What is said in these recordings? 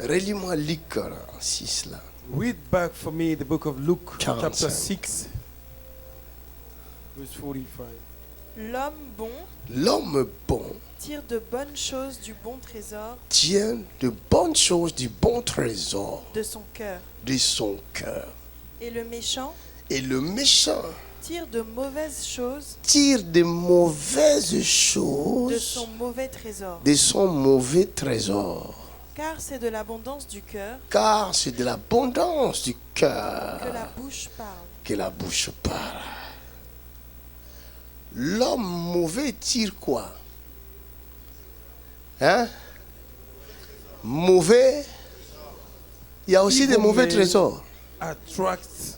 Relis-moi Luc 6 là. Read back for me the book of Luke, 45. chapter 6, verse 45. L'homme bon L'homme bon tire de bonnes choses du bon trésor tient de bonnes choses du bon trésor de son cœur. de son cœur. Et le méchant Et le méchant tire de mauvaises choses tire de mauvaises de choses son mauvais trésor. de son mauvais trésor. Car c'est de l'abondance du cœur Car c'est de l'abondance du cœur que la bouche parle. que la bouche parle. L'homme mauvais tire quoi? Hein? Mauvais. Il y a aussi Evil des mauvais men trésors. Attracts.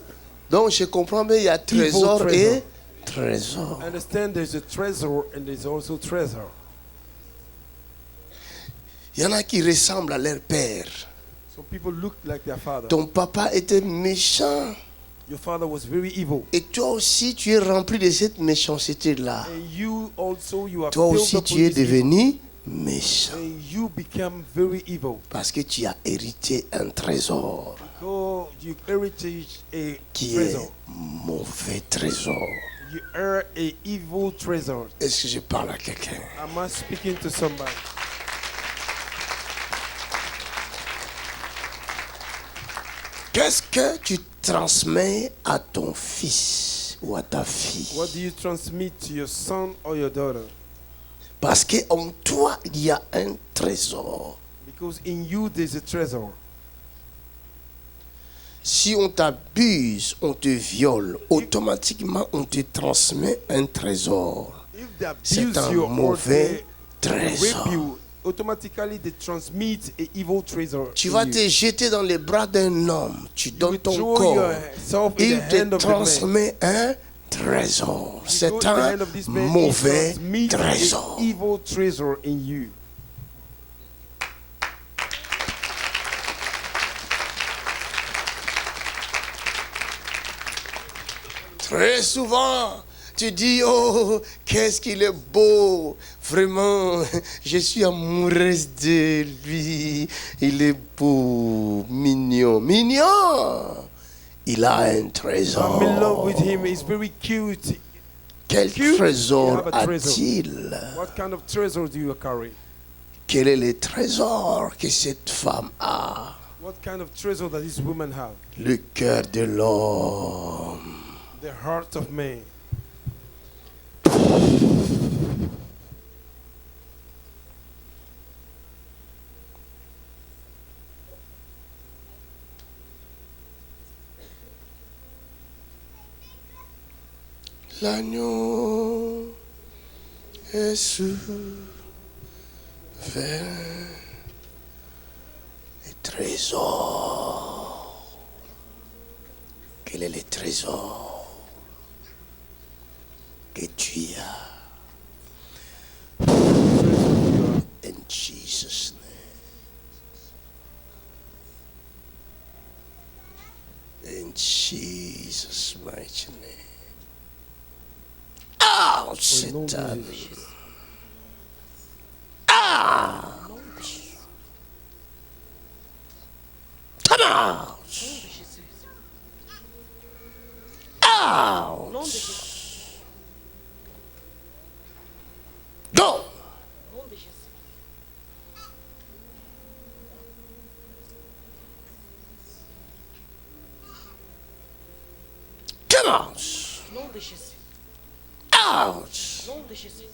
Donc je comprends bien, il y a trésor trésor. et trésor. Understand there's a treasure and there's also treasure. Il y en a qui ressemblent à leur père. Some people look like their father. Ton papa était méchant. Your father was very evil. Et toi aussi, tu es rempli de cette méchanceté-là. And you also, you are Toi filled aussi, up tu with es this evil. devenu méchant. And you become very evil. Parce que tu as hérité un trésor Because you heritage a qui est treasure. mauvais trésor. You are a evil treasure. Est-ce que je parle à quelqu'un? Am I speaking to somebody? Qu'est-ce que tu transmets à ton fils ou à ta fille? What do you transmit to your son or your daughter? Parce qu'en toi, il y a un trésor. Because in you there's a treasure. Si on t'abuse, on te viole, automatiquement on te transmet un trésor. If they C'est abuse un you or mauvais they trésor. rape you, automatically they transmit a evil treasure. Tu in vas you. te jeter dans les bras d'un homme, tu donnes will ton throw corps, yourself in il the te hand of the man. transmet un trésor. You C'est go in the un hand of this man, he mauvais transmits trésor. an evil treasure in you. Très souvent, tu dis, oh, qu'est-ce qu'il est beau. Vraiment, je suis amoureuse de lui. Il est beau, mignon. Mignon. Il a un trésor. I'm in love with him. He's very cute. Quel Cute. trésor You have a treasure. a-t-il? What kind of treasure do you carry? Quel est le trésor que cette femme a? What kind of treasure does this woman have? Le cœur de l'homme. The heart of man. L'agneau est souverain. Les trésors. Quel est le trésor que tu as? In Jesus' name. In Jesus' mighty name. Ouch, Au nom de Satan. Jésus. Ouch. Come out. Ouch. Go. Come out. Nom de Jésus. Ouch. Nom de Jésus.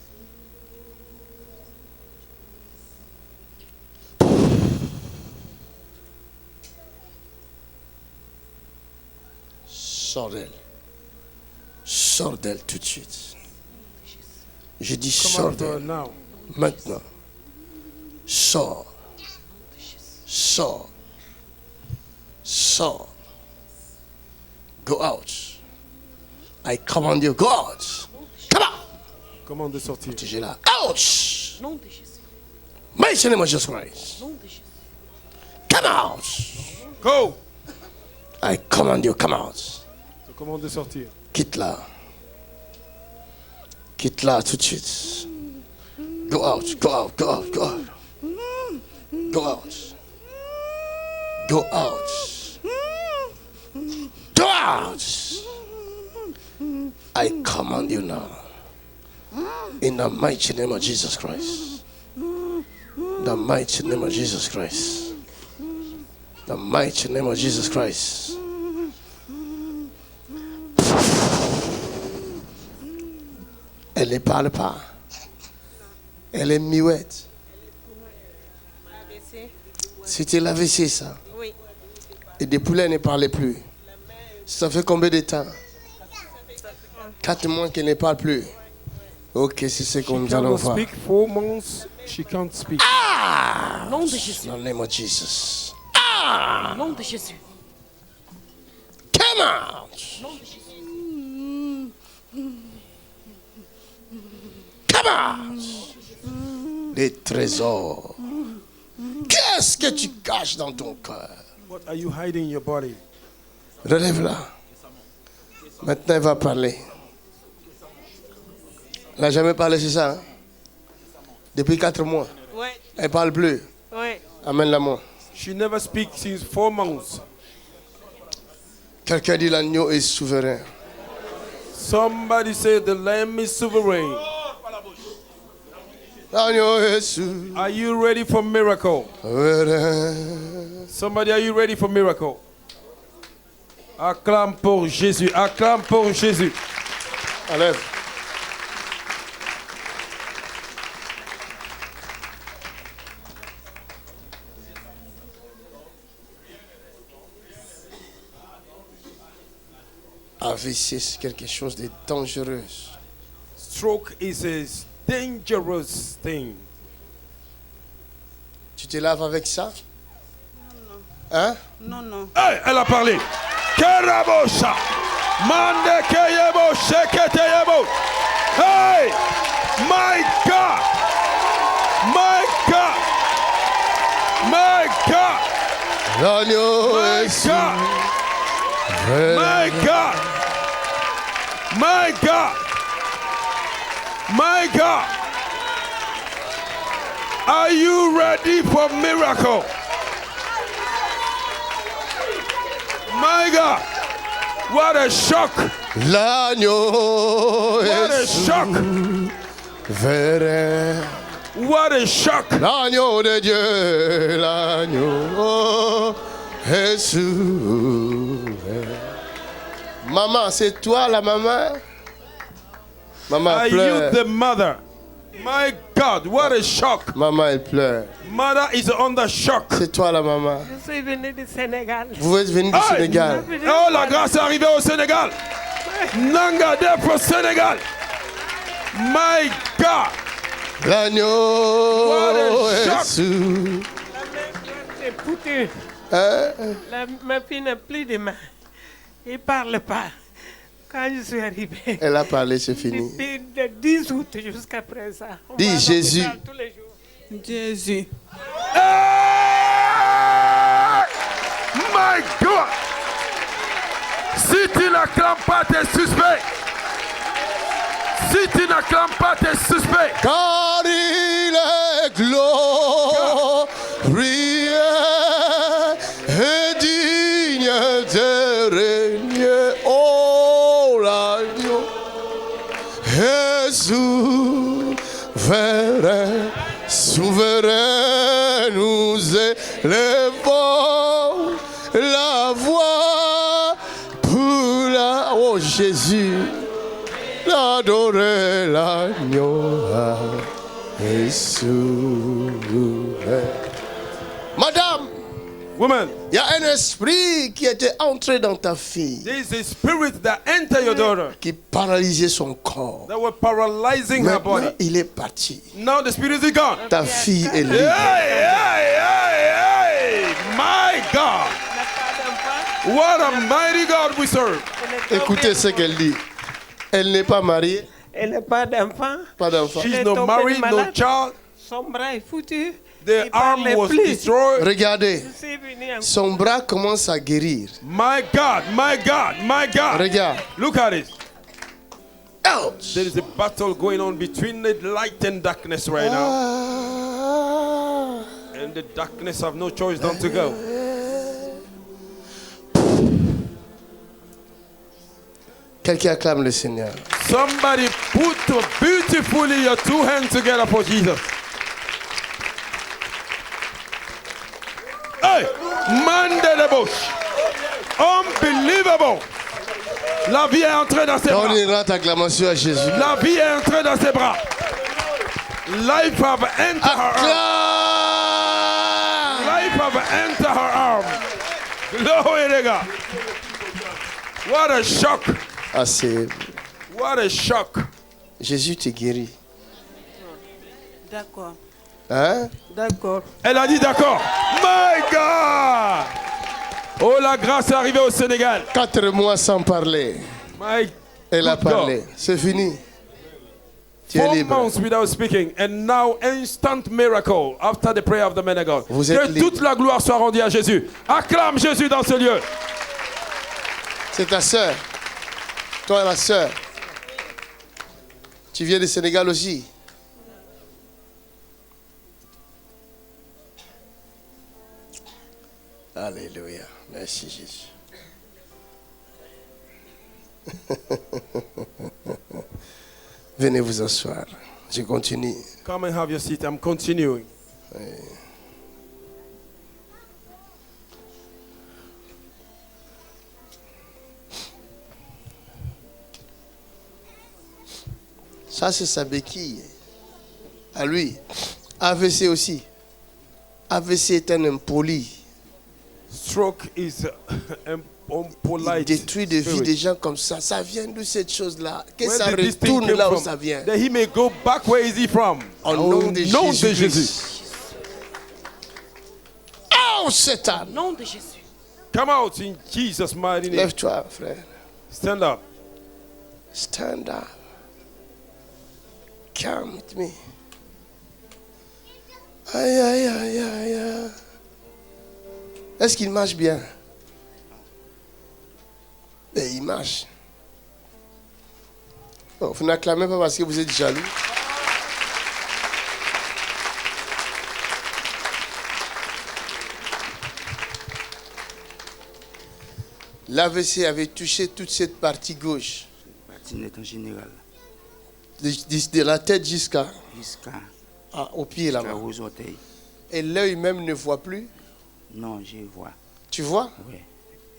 Sors d'elle. Sors d'elle tout de suite. Je dis Come sors out of her d'elle. now. Maintenant. Sors. Sors. Sors. Go out. I command you, go out. Come out. Commande de sortir. Tu es là. Ouch. Nom de Jésus. Mighty name of Jesus Christ. Nom de Jésus. Come out. Go! I command you, come out. Je commande de sortir. Quitte-la. Quitte-la tout de suite. Go out, go out, go out, go out. Go out. Go out. Go out. I command you now. In the mighty name of Jesus Christ. The mighty name of Jesus Christ. The mighty name of Jesus Christ. Elle ne parle pas. Elle est muette. C'était l'AVC, ça. Oui. Et depuis là, elle ne parlait plus. Ça fait combien de temps? 4 mois qu'elle ne parle plus. Ok, c'est ce que nous allons Cannot voir. speak 4 months. She can't speak. Nom de Jésus. Dans le nom de Jesus. Nom de Jésus. Come out. Nom de Jésus. Come out. Les trésors. Qu'est-ce que tu caches dans ton cœur? What are you hiding in your body? Relève-la. Maintenant, elle va parler. Elle n'a jamais parlé, c'est ça? Hein? Depuis 4 mois. Oui. Elle ne parle plus. Oui. Amène-la moi. She never speaks since 4 months. Quelqu'un dit l'agneau est souverain. Somebody say the lamb is sovereign. L'agneau est souverain. Are you ready for miracle? Somebody, are you ready for miracle? Acclame pour Jésus. Acclame pour Jésus. Enlève. AVC, c'est quelque chose de dangereux. Stroke is a dangerous thing. Tu te laves avec ça? Hein? Non, non. Hey, elle a parlé. Kerabosha. Mande keyebo sheketeyebo. Hey! My God! My God! My God! L'agneau My est God! My God! My God! My God! Are you ready for miracle? My God! What a shock! L'agneau What a est shock! souverain. What a shock! L'agneau de Dieu, l'agneau est souverain. Maman, c'est toi la maman? Maman Are pleure. you the mother? My God, what a shock! Maman, elle pleure. Mother is under shock. C'est toi la maman. Je suis venu du Sénégal. Vous êtes venu du Hey! Sénégal. Oh, la grâce est arrivée au Sénégal. Nanga pour Sénégal. My God. L'agneau What a est shock. souverain. C'est foutu. Hein? Ma fille n'a plus de main. Il ne parle pas. Quand je suis arrivé, Elle a parlé, c'est fini. depuis le 10 août jusqu'à présent, on Dis va à Jésus. l'hôpital tous les jours. Jésus. Hey! My God. Si tu n'acclames pas, t'es suspect. Si tu n'acclames pas, t'es suspect. Car il est glorieux et digne de régner. Oh, l'agneau est souverain, souverain, nous élevons la voix pour la... Oh, Jésus, l'adorer l'agneau est souverain. Madame, Woman, il y a un esprit qui était entré dans ta fille, there is a spirit that entered your daughter qui paralysait son corps. that were paralyzing her Maintenant, body. il est parti. Now the spirit is gone. Ta fille est Hey, libre. hey, hey, hey! My God! Elle n'a pas d'enfant. What a mighty God we serve! Elle est Écoutez tombée ce qu'elle dit. Elle n'est pas mariée, Elle n'a pas d'enfant. pas d'enfant. She's Elle est not tombée married, no malade. child. Son bras est foutu. The Il arm parlait was plus. destroyed. Regardez, Je suis venu en son bras commence à guérir. My God, my God, my God. Regarde. Look at it. Ouch. There is a battle going on between the light and darkness right now. Ah. And the darkness have no choice than to go. Quelqu'un acclame le Seigneur. Somebody put beautifully your two hands together for Jesus. Hey, man de la bouche. Unbelievable. La vie est entrée dans ses bras. Donne une grande acclamation à Jésus. La vie est entrée dans ses bras. Life have entered her arm. Acclame! Life have entered her arm. Glory to God. What a shock. Ah, c'est... What a shock. Jésus te guérit. D'accord. Hein? D'accord. Elle a dit d'accord. My God. Oh, la grâce est arrivée au Sénégal. 4 mois sans parler. My Elle a good God. parlé. C'est fini. Tu es 4 libre. months without speaking, and now instant miracle after the prayer of the man of God. Vous êtes Que libre. toute la gloire soit rendue à Jésus. Acclame Jésus dans ce lieu. C'est ta sœur. Toi, la sœur. Tu viens du Sénégal aussi. Alléluia. Merci Jésus. Venez vous asseoir. Je continue. Come and have your seat. I'm continuing. Ça, c'est sa béquille. À lui. AVC aussi. AVC est un impoli. Stroke is Il unpolite. détruit des vies spirit. des gens comme ça. Ça vient de cette chose-là. Que Where ça did this thing retourne came là où from? ça vient. That he may go back. Where is he from? Au nom de nom de Jésus. Jésus. Oh, Satan. Nom de Jésus. Come out in Jesus' mighty name. Lève-toi, frère. Stand up. Stand up. Come with me. Aïe, aïe, aïe, aïe, aïe. Est-ce qu'il marche bien? Et il marche. Oh, vous n'acclamez pas parce que vous êtes jaloux. L'AVC avait touché toute cette partie gauche, Patinette en général, de la tête jusqu'au pied là-bas. aux orteils. Et l'œil même ne voit plus. Non, je vois. Tu vois? Oui,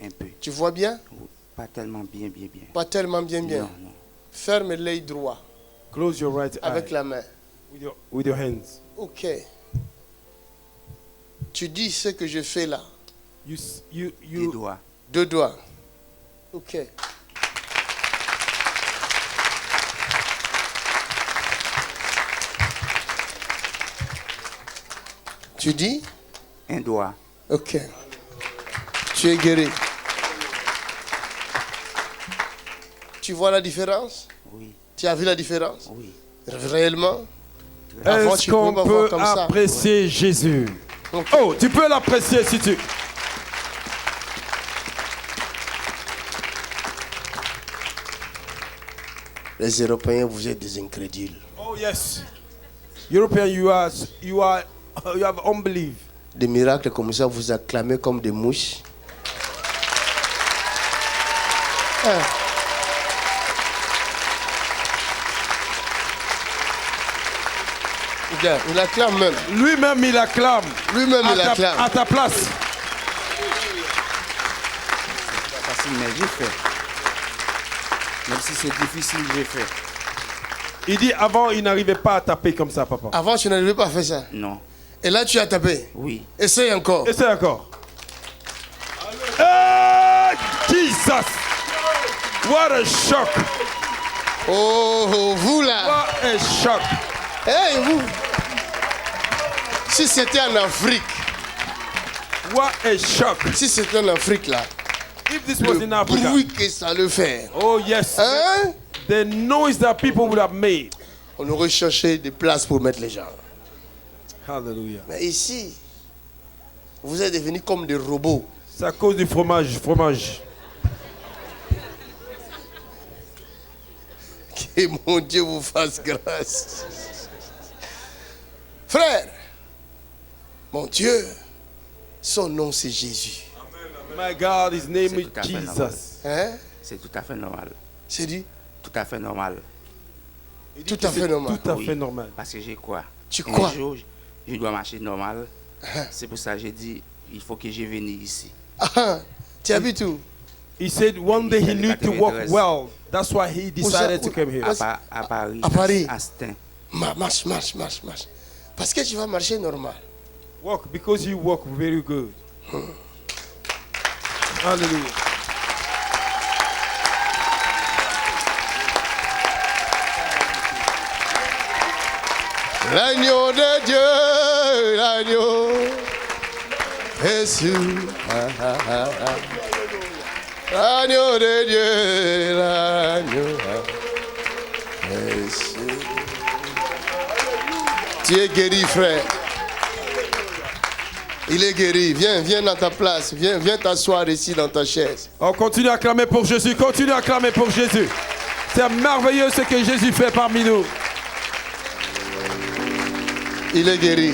un peu. Tu vois bien? Pas tellement bien. Pas tellement bien. Non. Ferme l'œil droit Close your right avec eye la main. with your hands. Ok. Tu dis ce que je fais là. You Les doigts. 2 doigts. Ok. Tu dis? Un doigt. Ok. Tu es guéri. Tu vois la différence? Oui, Tu as vu la différence? oui. Réellement? Avant, Est-ce tu qu'on pouvais pas voir peut comme ça. apprécier Jésus? Ok. Oh, tu peux l'apprécier si tu... Les Européens, vous êtes des incrédules. Oh yes. European, you have unbelief. Des miracles comme ça, vous acclamez comme des mouches. Hein. Regarde, il acclame même. Lui-même, il acclame. Lui-même, il à acclame. ta place. Facile, mais j'ai fait. Même si c'est difficile, j'ai fait. Il dit avant, il n'arrivait pas à taper comme ça, papa. Avant, tu n'arrivais pas à faire ça. Non. Et là, tu as tapé. Oui. Essaye encore. Essaye encore. Hey, Jesus! What a shock! Oh, vous là. What a shock! Hey, vous. Si c'était en Afrique, What a shock! si c'était en Afrique là, If this was in le Africa, bruit que ça le fait. oh yes, Hein? the noise that people would have made. On aurait cherché des places pour mettre les gens. Hallelujah. Mais ici, vous êtes devenus comme des robots. C'est à cause du fromage. Que mon Dieu vous fasse grâce. Frère, mon Dieu, son nom c'est Jésus. My God, his name C'est is tout à fait normal. Jesus. Hein? C'est tout à fait normal. C'est dit tout à fait normal. tout à fait normal. Tout à Oui, fait normal. Parce que j'ai quoi? Tu crois? Un jour, je dois marcher normal. C'est pour ça que j'ai dit, il faut que je vienne ici. Ah, tu habites où? He said one day he knew to walk well. That's why he decided to come here. À Paris. À Paris. À Stein. Marche. Parce que tu vas marcher normal. Walk because you walk very good. Hallelujah. L'agneau de Dieu, l'agneau. Jésus. L'agneau de Dieu, l'agneau. Jésus. Tu es guéri, frère. Il est guéri. Viens dans ta place. Viens t'asseoir ici dans ta chaise. On continue à clamer pour Jésus. Continue à clamer pour Jésus. C'est merveilleux ce que Jésus fait parmi nous. Il est guéri.